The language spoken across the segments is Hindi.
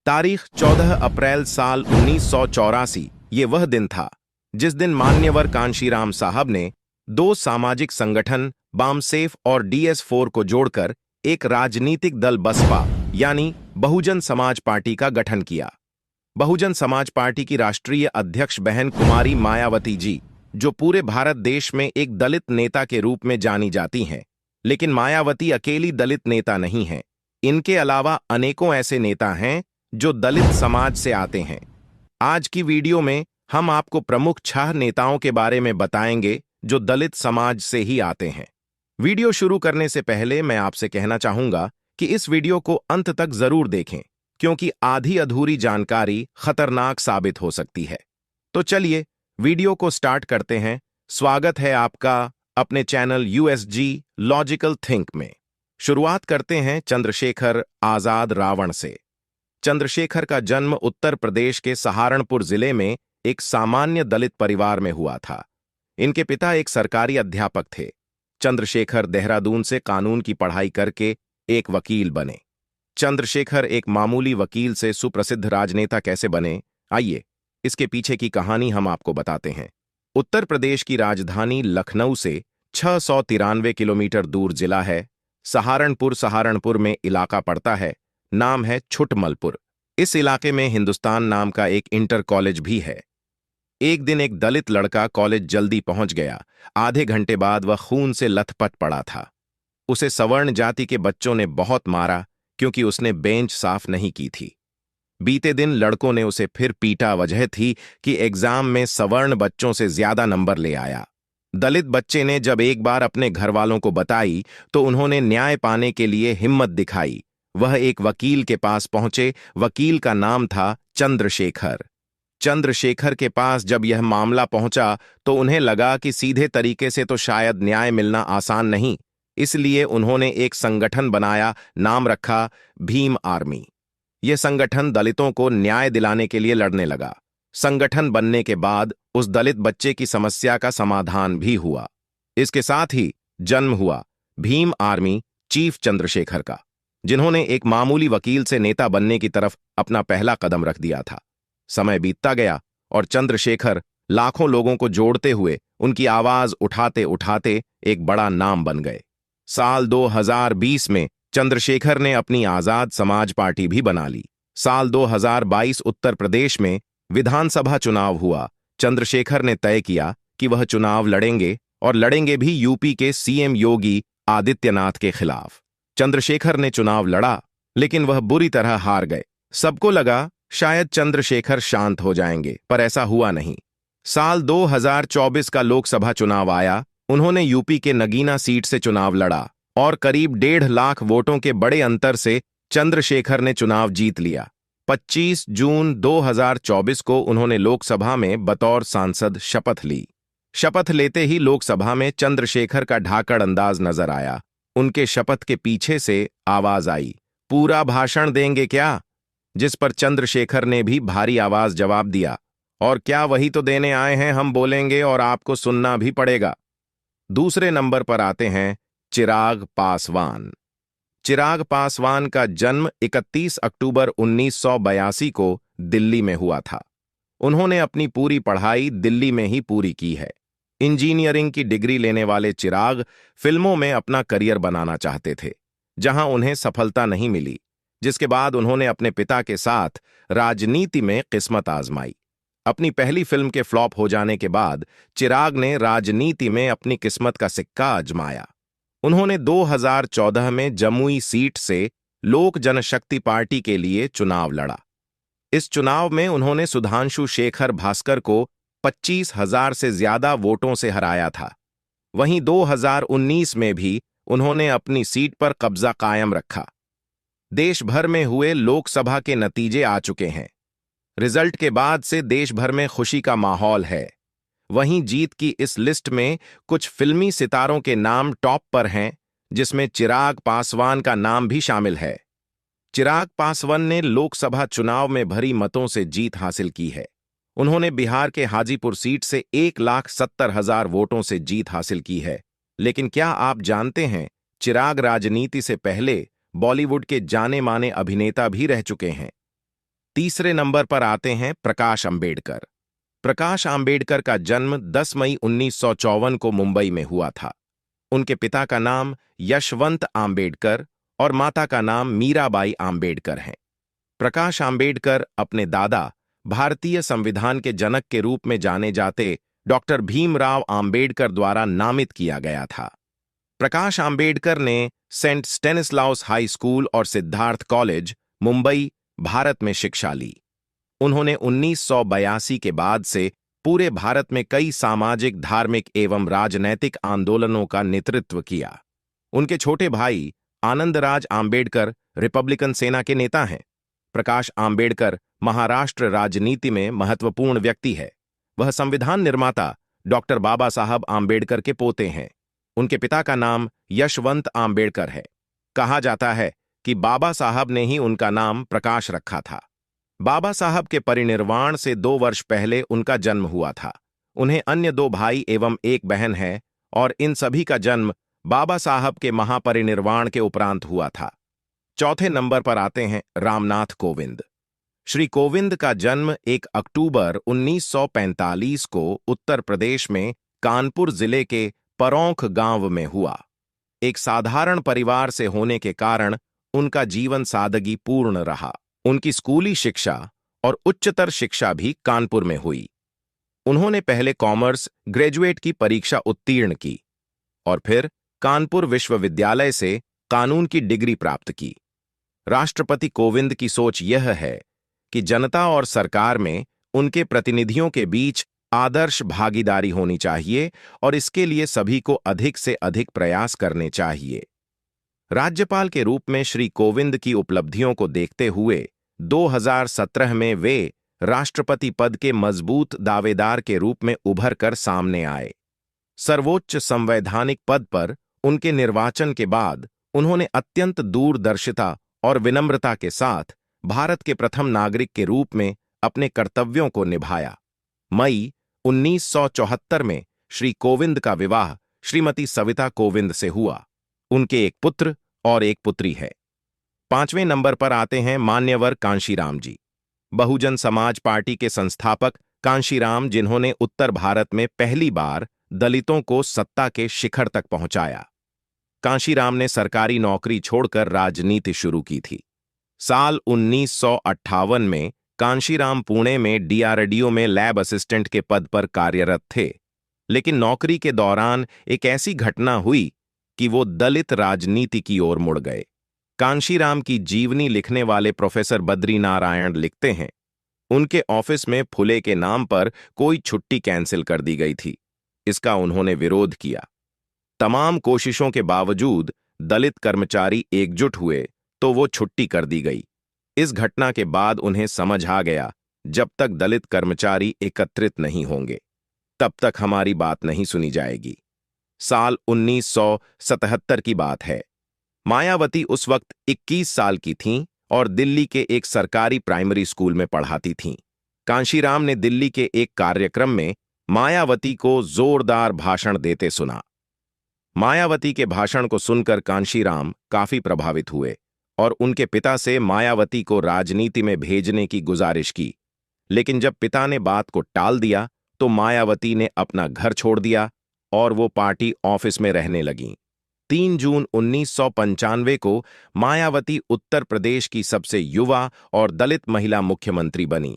तारीख 14 अप्रैल साल 1984। ये वह दिन था जिस दिन मान्यवर कांशीराम साहब ने दो सामाजिक संगठन बामसेफ और DS4 को जोड़कर एक राजनीतिक दल बसपा यानी बहुजन समाज पार्टी का गठन किया। बहुजन समाज पार्टी की राष्ट्रीय अध्यक्ष बहन कुमारी मायावती जी, जो पूरे भारत देश में एक दलित नेता के रूप में जानी जाती हैं, लेकिन मायावती अकेली दलित नेता नहीं हैं। इनके अलावा अनेकों ऐसे नेता हैं जो दलित समाज से आते हैं। आज की वीडियो में हम आपको प्रमुख 6 नेताओं के बारे में बताएंगे जो दलित समाज से ही आते हैं। वीडियो शुरू करने से पहले मैं आपसे कहना चाहूंगा कि इस वीडियो को अंत तक जरूर देखें, क्योंकि आधी अधूरी जानकारी खतरनाक साबित हो सकती है। तो चलिए वीडियो को स्टार्ट करते हैं। स्वागत है आपका अपने चैनल USG लॉजिकल थिंक में। शुरुआत करते हैं चंद्रशेखर आजाद रावण से। चंद्रशेखर का जन्म उत्तर प्रदेश के सहारनपुर जिले में एक सामान्य दलित परिवार में हुआ था। इनके पिता एक सरकारी अध्यापक थे। चंद्रशेखर देहरादून से कानून की पढ़ाई करके एक वकील बने। चंद्रशेखर एक मामूली वकील से सुप्रसिद्ध राजनेता कैसे बने, आइए इसके पीछे की कहानी हम आपको बताते हैं। उत्तर प्रदेश की राजधानी लखनऊ से 693 किलोमीटर दूर जिला है सहारनपुर में इलाका पड़ता है। नाम है छुटमलपुर। इस इलाके में हिंदुस्तान नाम का एक इंटर कॉलेज भी है। एक दिन एक दलित लड़का कॉलेज जल्दी पहुंच गया। आधे घंटे बाद वह खून से लथपथ पड़ा था। उसे सवर्ण जाति के बच्चों ने बहुत मारा क्योंकि उसने बेंच साफ नहीं की थी। बीते दिन लड़कों ने उसे फिर पीटा। वजह थी कि एग्जाम में सवर्ण बच्चों से ज्यादा नंबर ले आया। दलित बच्चे ने जब एक बार अपने घर वालों को बताई तो उन्होंने न्याय पाने के लिए हिम्मत दिखाई। वह एक वकील के पास पहुंचे। वकील का नाम था चंद्रशेखर। चंद्रशेखर के पास जब यह मामला पहुंचा तो उन्हें लगा कि सीधे तरीके से तो शायद न्याय मिलना आसान नहीं। इसलिए उन्होंने एक संगठन बनाया। नाम रखा भीम आर्मी। यह संगठन दलितों को न्याय दिलाने के लिए लड़ने लगा। संगठन बनने के बाद उस दलित बच्चे की समस्या का समाधान भी हुआ। इसके साथ ही जन्म हुआ भीम आर्मी चीफ चंद्रशेखर का, जिन्होंने एक मामूली वकील से नेता बनने की तरफ अपना पहला कदम रख दिया था। समय बीतता गया और चंद्रशेखर लाखों लोगों को जोड़ते हुए उनकी आवाज उठाते उठाते एक बड़ा नाम बन गए। साल 2020 में चंद्रशेखर ने अपनी आजाद समाज पार्टी भी बना ली। साल 2022 उत्तर प्रदेश में विधानसभा चुनाव हुआ। चंद्रशेखर ने तय किया कि वह चुनाव लड़ेंगे और लड़ेंगे भी यूपी के CM योगी आदित्यनाथ के खिलाफ। चंद्रशेखर ने चुनाव लड़ा, लेकिन वह बुरी तरह हार गए। सबको लगा शायद चंद्रशेखर शांत हो जाएंगे, पर ऐसा हुआ नहीं। साल 2024 का लोकसभा चुनाव आया। उन्होंने यूपी के नगीना सीट से चुनाव लड़ा और करीब 1.5 लाख वोटों के बड़े अंतर से चंद्रशेखर ने चुनाव जीत लिया। 25 जून 2024 को उन्होंने लोकसभा में बतौर सांसद शपथ ली। शपथ लेते ही लोकसभा में चंद्रशेखर का ढाकड़ अंदाज नजर आया। उनके शपथ के पीछे से आवाज आई, पूरा भाषण देंगे क्या? जिस पर चंद्रशेखर ने भी भारी आवाज जवाब दिया, और क्या वही तो देने आए हैं, हम बोलेंगे और आपको सुनना भी पड़ेगा। दूसरे नंबर पर आते हैं चिराग पासवान। चिराग पासवान का जन्म 31 अक्टूबर 1982 को दिल्ली में हुआ था। उन्होंने अपनी पूरी पढ़ाई दिल्ली में ही पूरी की है। इंजीनियरिंग की डिग्री लेने वाले चिराग फिल्मों में अपना करियर बनाना चाहते थे, जहां उन्हें सफलता नहीं मिली, जिसके बाद उन्होंने अपने पिता के साथ राजनीति में किस्मत आजमाई। अपनी पहली फिल्म के फ्लॉप हो जाने के बाद चिराग ने राजनीति में अपनी किस्मत का सिक्का आजमाया। उन्होंने 2014 में जमुई सीट से लोक जनशक्ति पार्टी के लिए चुनाव लड़ा। इस चुनाव में उन्होंने सुधांशु शेखर भास्कर को 25,000 से ज्यादा वोटों से हराया था। वहीं 2019 में भी उन्होंने अपनी सीट पर कब्जा कायम रखा। देश भर में हुए लोकसभा के नतीजे आ चुके हैं। रिजल्ट के बाद से देश भर में खुशी का माहौल है। वहीं जीत की इस लिस्ट में कुछ फिल्मी सितारों के नाम टॉप पर हैं, जिसमें चिराग पासवान का नाम भी शामिल है। चिराग पासवान ने लोकसभा चुनाव में भरी मतों से जीत हासिल की है। उन्होंने बिहार के हाजीपुर सीट से 1,70,000 वोटों से जीत हासिल की है। लेकिन क्या आप जानते हैं, चिराग राजनीति से पहले बॉलीवुड के जाने माने अभिनेता भी रह चुके हैं। तीसरे नंबर पर आते हैं प्रकाश अंबेडकर। प्रकाश अंबेडकर का जन्म 10 मई 1954 को मुंबई में हुआ था। उनके पिता का नाम यशवंत आम्बेडकर और माता का नाम मीराबाई आम्बेडकर है। प्रकाश आम्बेडकर अपने दादा, भारतीय संविधान के जनक के रूप में जाने जाते डॉक्टर भीमराव आम्बेडकर द्वारा नामित किया गया था। प्रकाश आम्बेडकर ने सेंट स्टेनिस्लाउस हाई स्कूल और सिद्धार्थ कॉलेज, मुंबई, भारत में शिक्षा ली। उन्होंने 1982 के बाद से पूरे भारत में कई सामाजिक, धार्मिक एवं राजनैतिक आंदोलनों का नेतृत्व किया। उनके छोटे भाई आनंदराज आम्बेडकर रिपब्लिकन सेना के नेता हैं। प्रकाश आम्बेडकर महाराष्ट्र राजनीति में महत्वपूर्ण व्यक्ति है। वह संविधान निर्माता डॉक्टर बाबा साहब आम्बेडकर के पोते हैं। उनके पिता का नाम यशवंत आम्बेडकर है। कहा जाता है कि बाबा साहब ने ही उनका नाम प्रकाश रखा था। बाबा साहब के परिनिर्वाण से 2 वर्ष पहले उनका जन्म हुआ था। उन्हें अन्य 2 भाई एवं 1 बहन है और इन सभी का जन्म बाबा साहब के महापरिनिर्वाण के उपरांत हुआ था। चौथे नंबर पर आते हैं रामनाथ कोविंद। श्री कोविंद का जन्म 1 अक्टूबर 1945 को उत्तर प्रदेश में कानपुर जिले के परौंख गांव में हुआ। एक साधारण परिवार से होने के कारण उनका जीवन सादगी पूर्ण रहा। उनकी स्कूली शिक्षा और उच्चतर शिक्षा भी कानपुर में हुई। उन्होंने पहले कॉमर्स ग्रेजुएट की परीक्षा उत्तीर्ण की और फिर कानपुर विश्वविद्यालय से कानून की डिग्री प्राप्त की। राष्ट्रपति कोविंद की सोच यह है कि जनता और सरकार में उनके प्रतिनिधियों के बीच आदर्श भागीदारी होनी चाहिए और इसके लिए सभी को अधिक से अधिक प्रयास करने चाहिए। राज्यपाल के रूप में श्री कोविंद की उपलब्धियों को देखते हुए 2017 में वे राष्ट्रपति पद के मजबूत दावेदार के रूप में उभर कर सामने आए। सर्वोच्च संवैधानिक पद पर उनके निर्वाचन के बाद उन्होंने अत्यंत दूरदर्शिता और विनम्रता के साथ भारत के प्रथम नागरिक के रूप में अपने कर्तव्यों को निभाया। मई 1974 में श्री कोविंद का विवाह श्रीमती सविता कोविंद से हुआ। उनके एक पुत्र और एक पुत्री है। 5वें नंबर पर आते हैं मान्यवर कांशीराम जी। बहुजन समाज पार्टी के संस्थापक कांशीराम, जिन्होंने उत्तर भारत में पहली बार दलितों को सत्ता के शिखर तक पहुंचाया। कांशीराम ने सरकारी नौकरी छोड़कर राजनीति शुरू की थी। साल 1958 में कांशीराम पुणे में डीआरडीओ में लैब असिस्टेंट के पद पर कार्यरत थे, लेकिन नौकरी के दौरान एक ऐसी घटना हुई कि वो दलित राजनीति की ओर मुड़ गए। कांशीराम की जीवनी लिखने वाले प्रोफेसर बद्रीनारायण लिखते हैं, उनके ऑफिस में फुले के नाम पर कोई छुट्टी कैंसिल कर दी गई थी। इसका उन्होंने विरोध किया। तमाम कोशिशों के बावजूद दलित कर्मचारी एकजुट हुए तो वो छुट्टी कर दी गई। इस घटना के बाद उन्हें समझ आ गया, जब तक दलित कर्मचारी एकत्रित नहीं होंगे तब तक हमारी बात नहीं सुनी जाएगी। साल 1977 की बात है। मायावती उस वक्त 21 साल की थीं और दिल्ली के एक सरकारी प्राइमरी स्कूल में पढ़ाती थीं। कांशीराम ने दिल्ली के एक कार्यक्रम में मायावती को जोरदार भाषण देते सुना। मायावती के भाषण को सुनकर कांशीराम काफी प्रभावित हुए और उनके पिता से मायावती को राजनीति में भेजने की गुजारिश की, लेकिन जब पिता ने बात को टाल दिया तो मायावती ने अपना घर छोड़ दिया और वो पार्टी ऑफिस में रहने लगीं। 3 जून 1995 को मायावती उत्तर प्रदेश की सबसे युवा और दलित महिला मुख्यमंत्री बनी।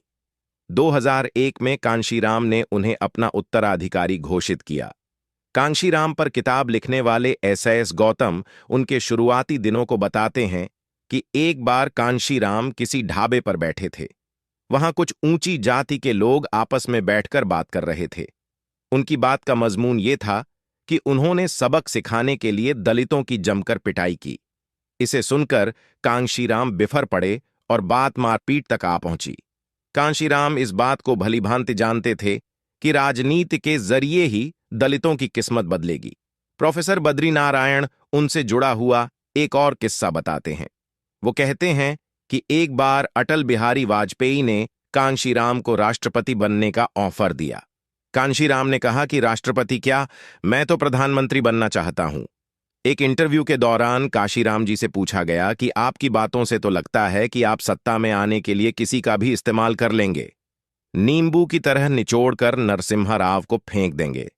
2001 में कांशीराम ने उन्हें अपना उत्तराधिकारी घोषित किया। कांशीराम पर किताब लिखने वाले एस गौतम उनके शुरुआती दिनों को बताते हैं कि एक बार कांशीराम किसी ढाबे पर बैठे थे। वहां कुछ ऊंची जाति के लोग आपस में बैठकर बात कर रहे थे। उनकी बात का मजमून ये था कि उन्होंने सबक सिखाने के लिए दलितों की जमकर पिटाई की। इसे सुनकर कांशीराम बिफर पड़े और बात मारपीट तक आ पहुंची। कांशीराम इस बात को भलीभांति जानते थे कि राजनीति के जरिए ही दलितों की किस्मत बदलेगी। प्रोफेसर बद्रीनारायण उनसे जुड़ा हुआ एक और किस्सा बताते हैं। वो कहते हैं कि एक बार अटल बिहारी वाजपेयी ने कांशीराम को राष्ट्रपति बनने का ऑफर दिया। कांशीराम ने कहा कि राष्ट्रपति क्या, मैं तो प्रधानमंत्री बनना चाहता हूं। एक इंटरव्यू के दौरान काशीराम जी से पूछा गया कि आपकी बातों से तो लगता है कि आप सत्ता में आने के लिए किसी का भी इस्तेमाल कर लेंगे, नींबू की तरह निचोड़कर नरसिम्हा राव को फेंक देंगे।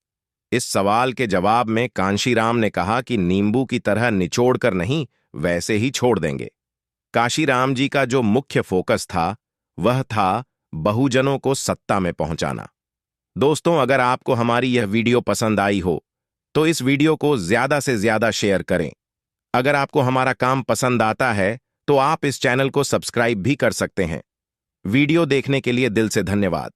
इस सवाल के जवाब में कांशीराम ने कहा कि नींबू की तरह निचोड़कर नहीं, वैसे ही छोड़ देंगे। काशीराम जी का जो मुख्य फोकस था वह था बहुजनों को सत्ता में पहुंचाना। दोस्तों, अगर आपको हमारी यह वीडियो पसंद आई हो तो इस वीडियो को ज्यादा से ज्यादा शेयर करें। अगर आपको हमारा काम पसंद आता है तो आप इस चैनल को सब्सक्राइब भी कर सकते हैं। वीडियो देखने के लिए दिल से धन्यवाद।